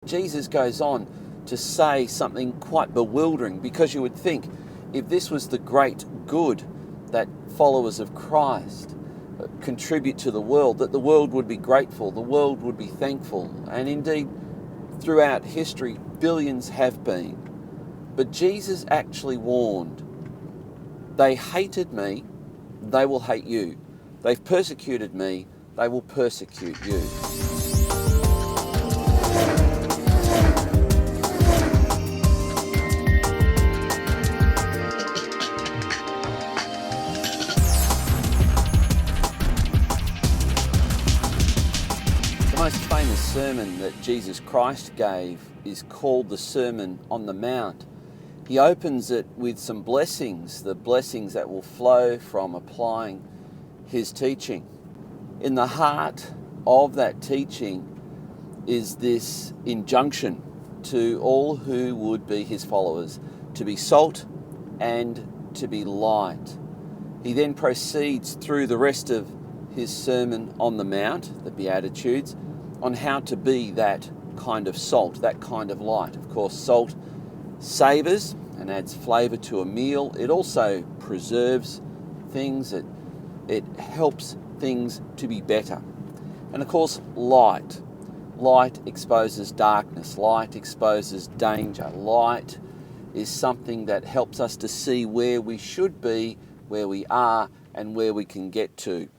Jesus goes on to say something quite bewildering, because you would think, if this was the great good that followers of Christ contribute to the world, that the world would be grateful, the world would be thankful, and indeed throughout history billions have been. But Jesus actually warned, they hated me, they will hate you. They've persecuted me, they will persecute you. The most famous sermon that Jesus Christ gave is called the Sermon on the Mount. He opens it with some blessings, the blessings that will flow from applying his teaching. In the heart of that teaching is this injunction to all who would be his followers, to be salt and to be light. He then proceeds through the rest of his Sermon on the Mount, the Beatitudes, on how to be that kind of salt, that kind of light. Of course, salt savours and adds flavour to a meal. It also preserves things. It helps things to be better. And of course, light. Light exposes darkness. Light exposes danger. Light is something that helps us to see where we should be, where we are, and where we can get to.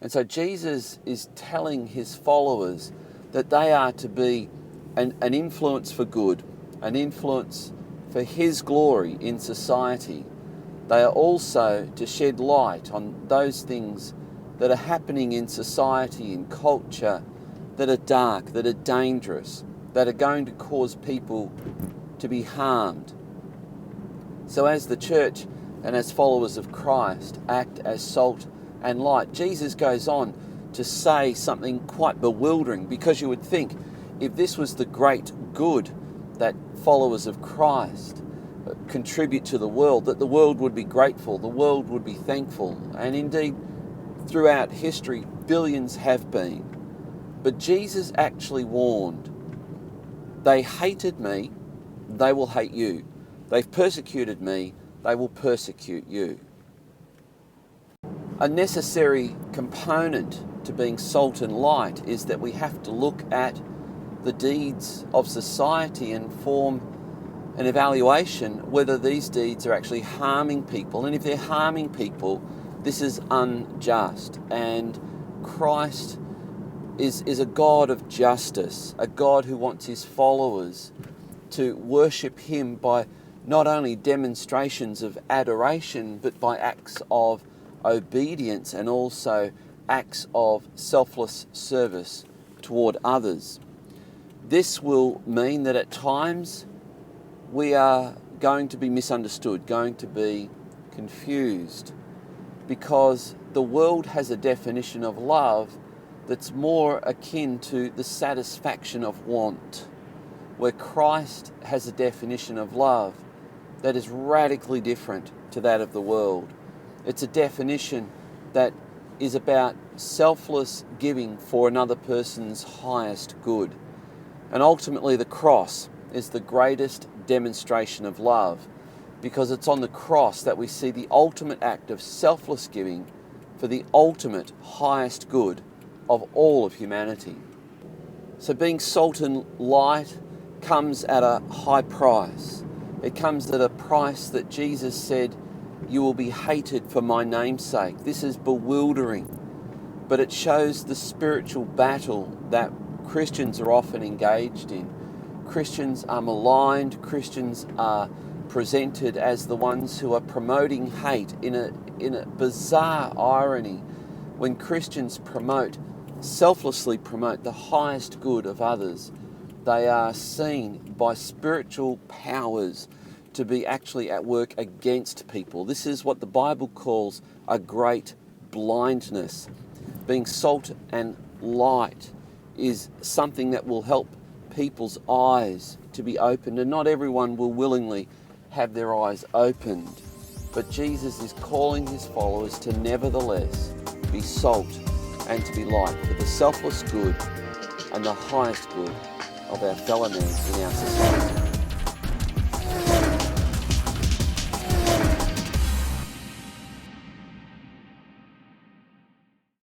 And so Jesus is telling his followers that they are to be an influence for good, an influence for his glory in society. They are also to shed light on those things that are happening in society, in culture, that are dark, that are dangerous, that are going to cause people to be harmed. So as the church and as followers of Christ act as salt and light, Jesus goes on to say something quite bewildering, because you would think, if this was the great good that followers of Christ contribute to the world, that the world would be grateful, the world would be thankful, and indeed throughout history billions have been. But Jesus actually warned, they hated me, they will hate you. They've persecuted me, they will persecute you. A necessary component to being salt and light is that we have to look at the deeds of society and form an evaluation whether these deeds are actually harming people. And if they're harming people, this is unjust. And Christ is a God of justice, a God who wants his followers to worship him by not only demonstrations of adoration, but by acts of obedience and also acts of selfless service toward others. This will mean that at times we are going to be misunderstood, going to be confused, because the world has a definition of love that's more akin to the satisfaction of want, where Christ has a definition of love that is radically different to that of the world. It's a definition that is about selfless giving for another person's highest good. And ultimately the cross is the greatest demonstration of love, because it's on the cross that we see the ultimate act of selfless giving for the ultimate highest good of all of humanity. So being salt and light comes at a high price. It comes at a price that Jesus said, you will be hated for my name's sake. This is bewildering, but it shows the spiritual battle that Christians are often engaged in. Christians are maligned. Christians are presented as the ones who are promoting hate in a bizarre irony. When Christians selflessly promote the highest good of others, they are seen by spiritual powers to be actually at work against people. This is what the Bible calls a great blindness. Being salt and light is something that will help people's eyes to be opened, and not everyone will willingly have their eyes opened. But Jesus is calling his followers to nevertheless be salt and to be light for the selfless good and the highest good of our fellow men in our society.